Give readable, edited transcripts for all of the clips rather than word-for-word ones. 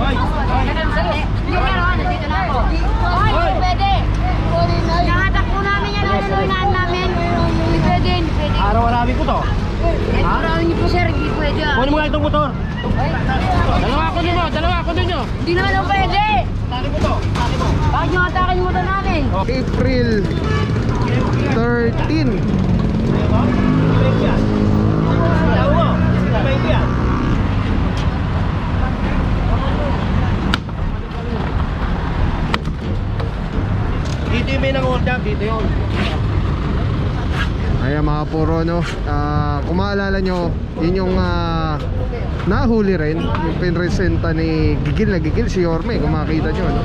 Hindi pero nandito na ako. Hoy, pwede. Nakatak po namin yan ang inuunahan namin. Hindi pwede, hindi pwede. Araw-arawi ko to. Araw-araw niyo po sir, hindi pwede. Kunin mo nga itong motor. Dalawa ako ninyo. Hindi naman ang pwede. Tali mo to. Bakit nyo atakin yung motor namin? April 13. Dito yung may nang-hold up, dito yun. Ayan mga puro no, kung maalala nyo, yun yung nahuli rin, yung pinresenta ni Gigil na Gigil, si Yorme, kung makita nyo no?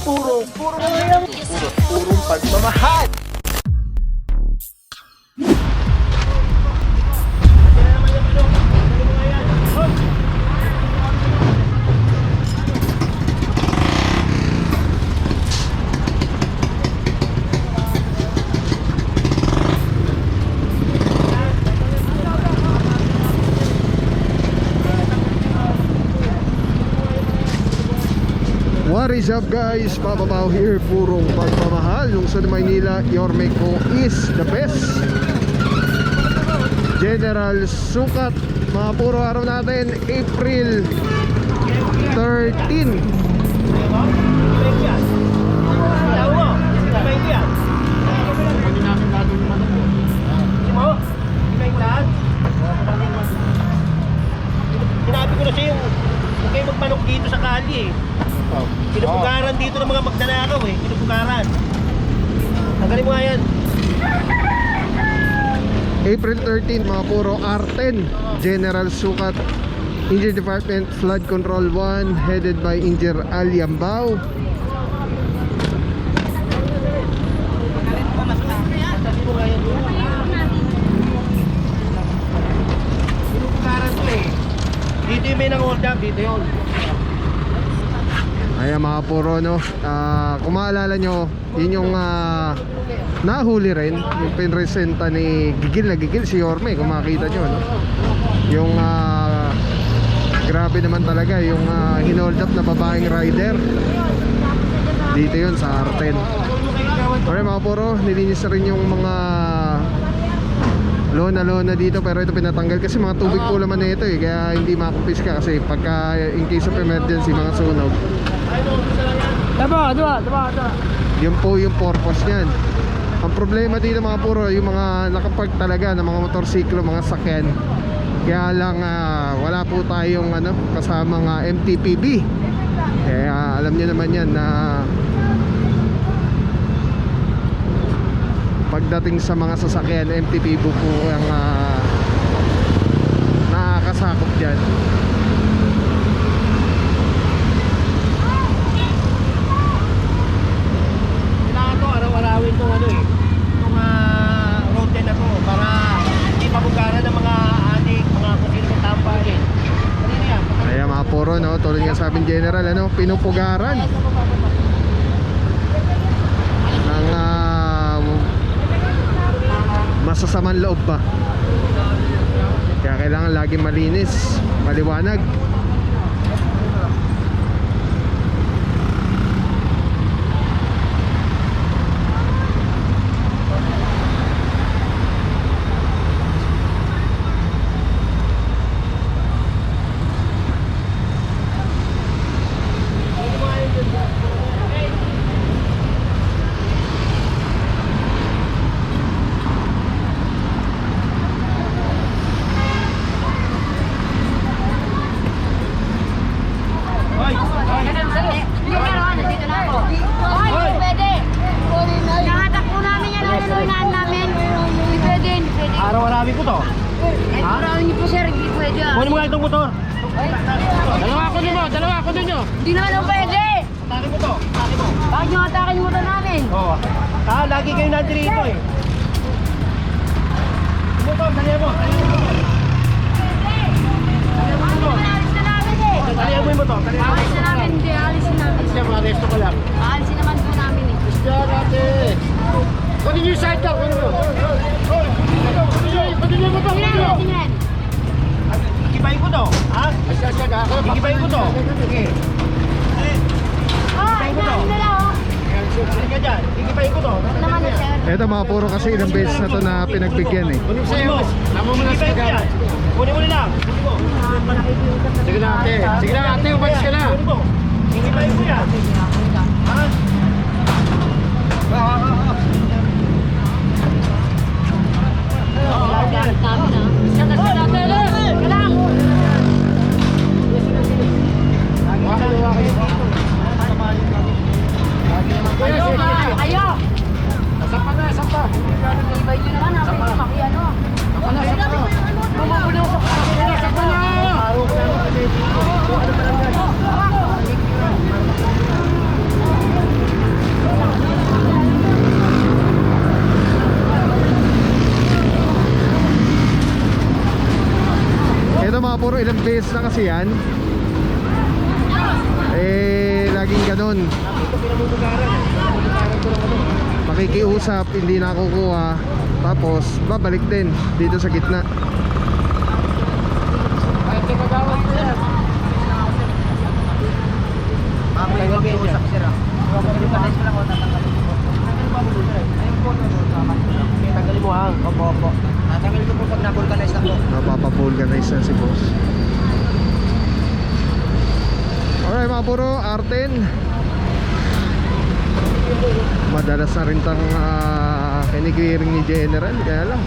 Purong pagmamahal. What is up guys? Papa Pao here, purong pagmamahal. Lungsod ng Maynila, Yorme ko is the best. General Sukat. Mga puro araw natin, April 13. Sinabi ko na siya yung huwag kayo magmanok dito sa kali eh. Pinupugaran dito ng mga magnanakaw eh. Pinupugaran. Tanggalin mo nga yan. April 13, mga puro R10. General Sukat, Engineer Department, Flood Control 1, headed by Engineer Aliambao. Pinupugaran to eh. Dito yung may nang-hold up, dito yun. Ayan mga puro no, kung maalala nyo, yun yung nahuli rin, yung pinresenta ni Gigil na Gigil, si Yorme, kung makita nyo no? Yung grabe naman talaga, yung hinold up na babaeng rider. Dito yun sa R10. Alright mga puro, nilinis na rin yung mga lona dito, pero ito pinatanggal kasi mga tubig po laman na ito eh, kaya hindi makakumpiska kasi pagka in case of emergency mga sunog. Yun po yung purpose niyan. Ang problema dito mga puro, yung mga nakapark talaga ng mga motorsiklo, mga sakyan. Kaya lang wala po tayong kasamang MTPB. Kaya alam niyo naman yan na pagdating sa mga sasakyan, MTPB po ang nakakasakop dyan. Kailangan to araw-arawin tong itong road na to para hindi mabugaran ng mga adik, mga kung sino may tambahin. Kanina yan. Kaya mga puro no, tulad nga sa amin general pinupugaran ng masasamang loob ba. Kaya kailangan lagi malinis, maliwanag. Hindi pero nandito na ako. Hoy, pwede. Nakatak po namin yan ang inuunahan namin. Hindi pwede, hindi pwede. Araw-arawi ko to. Araw-araw niyo po sir, hindi pwede. Kunin mo nga itong motor. Dalawa ako ninyo. Hindi naman ang pwede. Tali mo to. Bakit nyo atakin yung motor namin? dalawa. Lagi kayo nandito eh. Motor, dalihan mo. Dalihan mo. Alis na namin eh. Dalihan mo yung motor. Alis na namin, hindi. Alisin namin. Siya, mga resto ko lang. Alisin naman po namin eh. Diyan natin. Kunin niyo yung sidecar. Kunin mo. Kunin niyo yung motor. Kunin niyo. Tingnan. Ikibayin ko to. Ha? Ikibayin ko to. Sige. Oh, inahin na lang oh. Sige ka dyan. Ikibayin ko to. Ito naman eh, sir. Ito mga puro kasi ilang beses na to na pinagbigyan eh. Kunin mo. Ikibayin ko yan. Kunin mo na lang. Kunin mo. Sige na ate. Sige na ate, umalis ka na. Kunin mo. Ikibayin ko yan. Ha? Gamit namin ah. Saka natin. Kalang. Kayo ka. Kayo. Sampa na, sampa. Ibay nyo naman. Hapin ko makiano. Sampa na, sampa. Sampa na. Ito mga puro ilang beses na kasi yan. Laging ganun. Makikiusap, hindi nakukuha. Tapos babalik din dito sa gitna. Ay, teka gawin ko yan. Usap sila. Tanggalin mo hang. Opo, opo. Tanggalin ko po pag na-vulcanize na po. Napapapulganize na si boss. Alright mga puro, R10. Madalas na rin tang kiniklearing ni General. Kaya lang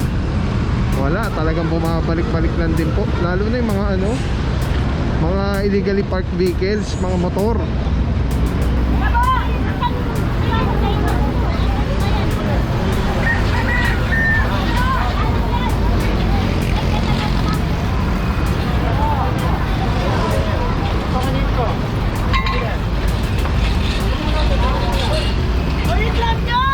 wala, talagang bumabalik-balik lang din po. Lalo na yung mga mga illegally parked vehicles, mga motor. Ulit lang nyo!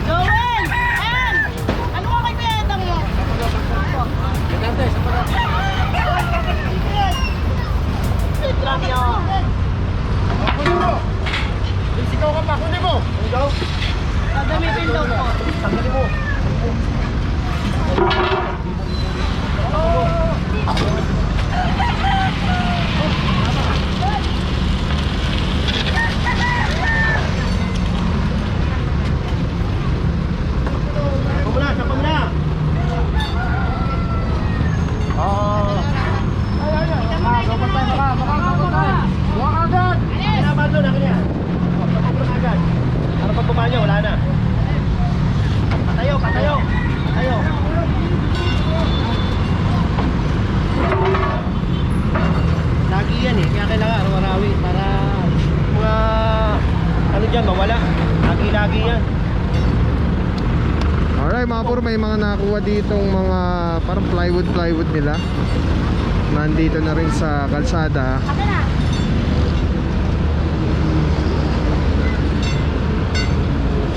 Joel! Ayan! Ano ka kay Betang mo? Ulit lang nyo! Kunin mo. Sigaw ka pa, kunin mo. Ikaw? Gagamitin daw po. Tanggalin mo. Wala na. Patayo, patayo. Patayo. Lagi yan eh. Kaya kailangan araw-arawin para mga ano dyan, mawala. Lagi-lagi yan. Alright mga puro, may mga nakuha ditong mga parang plywood nila. Nandito na rin sa kalsada. Ate na!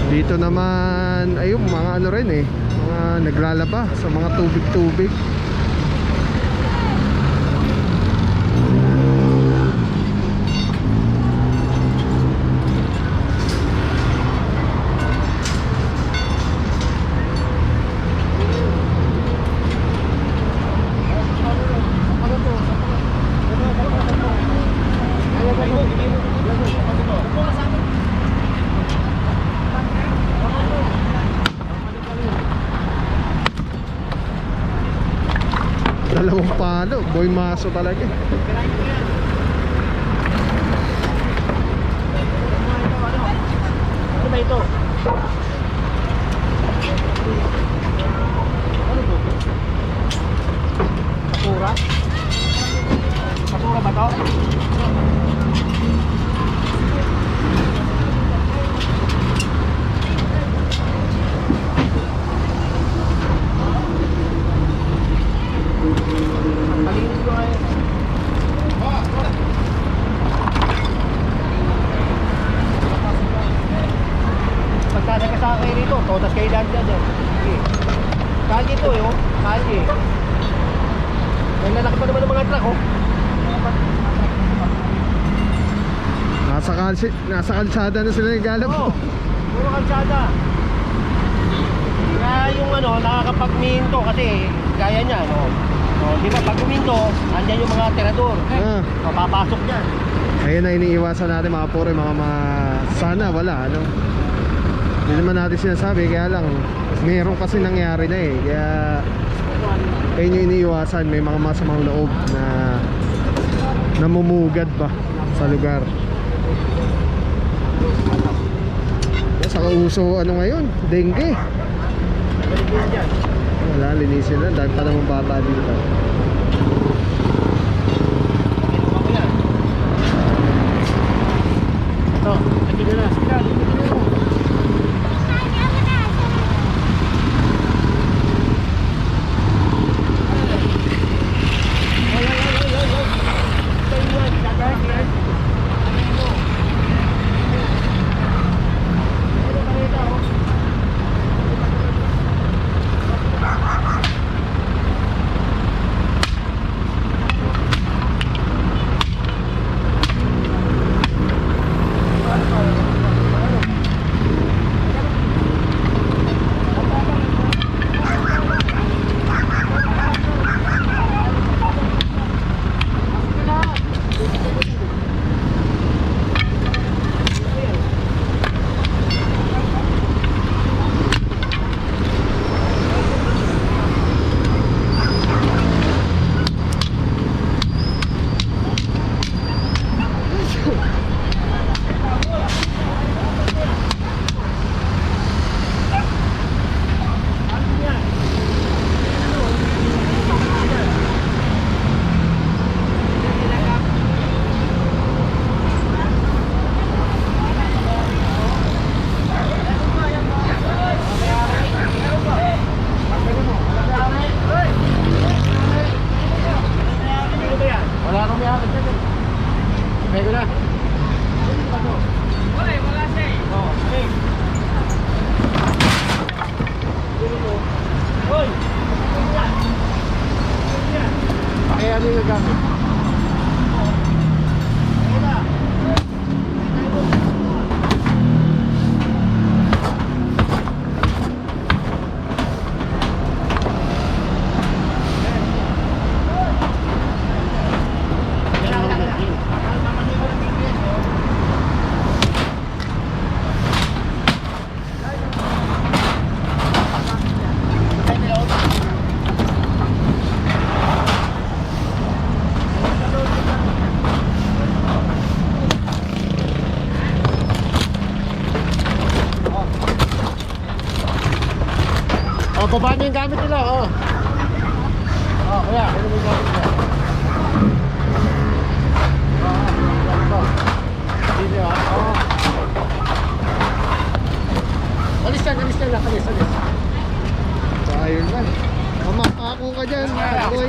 Dito naman ayun, mga ano rin eh, mga naglalaba sa mga tubig-tubig. Dalawang palo, boy maso talaga. Ano ba ito? Ano to? Basura? Basura ba to? Palinis ko ngayon. Todas kayo dyan dyan. Sige. Kalye to eh, oh. Kalye. May lalaki pa naman ng mga truck, oh. Nasa kalsada na sila naglalab. Oo. Puro kalsada. Kaya yung ano, nakakapagminto kasi gaya niya, no? No, di ba pag uminto, andyan yung mga tirador. Ah. Papapasok niyan. Ayun na iniiwasan natin mga puro, sana wala, ano. Hindi naman natin sinasabi, kaya lang meron kasi nangyari na eh. Kaya yung iniiwasan, may mga masamang loob na namumugad ba sa lugar. Saka uso ano ngayon, dengue. Wala, linisin lang, dahil pa namang bata dito. Ito, lagi na na. Sige na, lagi na na. Wala nang may hakot dyan. Pwede na. Wala siya eh. Oo, okay. Hoy! Kaya ano yung nagamit? Oh, baba niyo yung gamit nila, oh. Oh, kaya, ano yung gamit nila? Dito, oh. Alis na, alis. So ayun na, mamakakong ka dyan boy.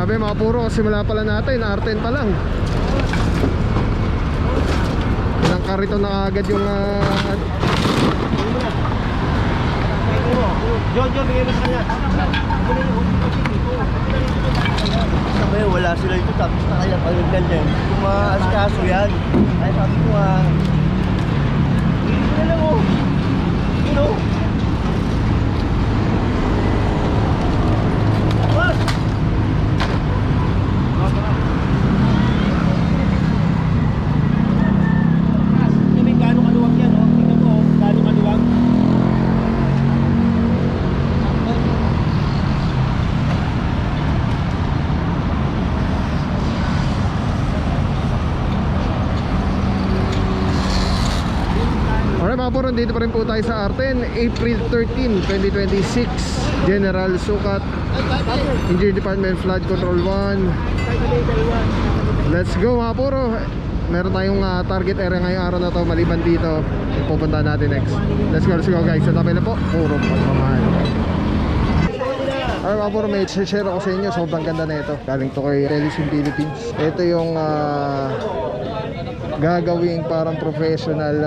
Grabe mga puro, simula pala natin, R10 pa lang. Ilang karito na agad yung Jojo, bigay mo sa kanya. Sabi, wala sila dito. Tapos na kaya pag-ganda din. Kung maaskaso yan. Ay, sabi ko hindi na lang You know? What? Sabi, gaano kaluwag yan, oh. Tingnan mo, gaano kaluwag. Alright mga puro, dito pa rin po tayo sa R10. April 13, 2026. General Sukat, Engineer Department, Flood Control 1. Let's go mga puro. Meron tayong target area ngayong araw na to. Maliban dito, pupunta natin next. Let's go guys. Sa tabi na po, puro pagmamahal. Alright mga puro, may share ako sa inyo. Sobrang ganda na ito. Galing to kay Telesim Philippines. Ito yung gagawing parang professional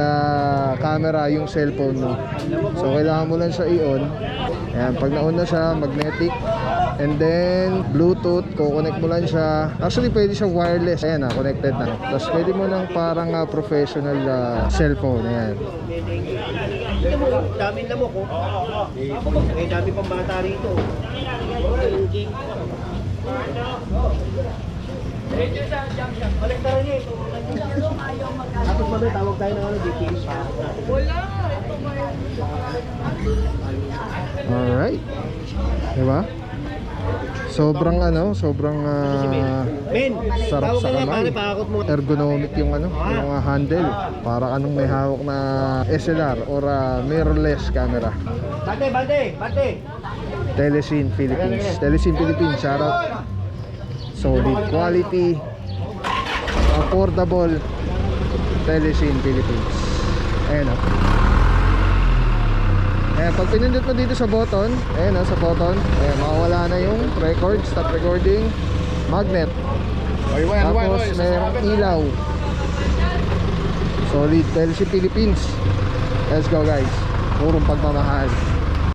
camera yung cellphone mo. So kailangan mo lang siya i-on. Ayan, pag na-on na siya, magnetic. And then Bluetooth, kukonect mo lang siya. Actually pwede siya wireless. Ayan connected na. Tapos pwede mo lang parang professional cellphone. Ayan. Daming lamok ko. Eh, dami pang bata rito. Kolektaran niya ito. Tapos mamaya tawag tayo ng DTS. Alright. Diba? Sobrang sobrang Men, sarap tawag sa ka nga kamay. pare, pakakot mo. Ergonomic yung yung handle. Para anong may hawak na SLR or mirrorless camera. Bante! Telesim Philippines. Telesim Philippines, shout out. Solid quality, affordable. Telesim Philippines. Ayan pag pinindot mo dito sa button, sa button, makawala na yung record, stop recording, magnet. Tapos mayroong ilaw. Solid. Telesim Philippines. Let's go guys. Purong pagmamahal.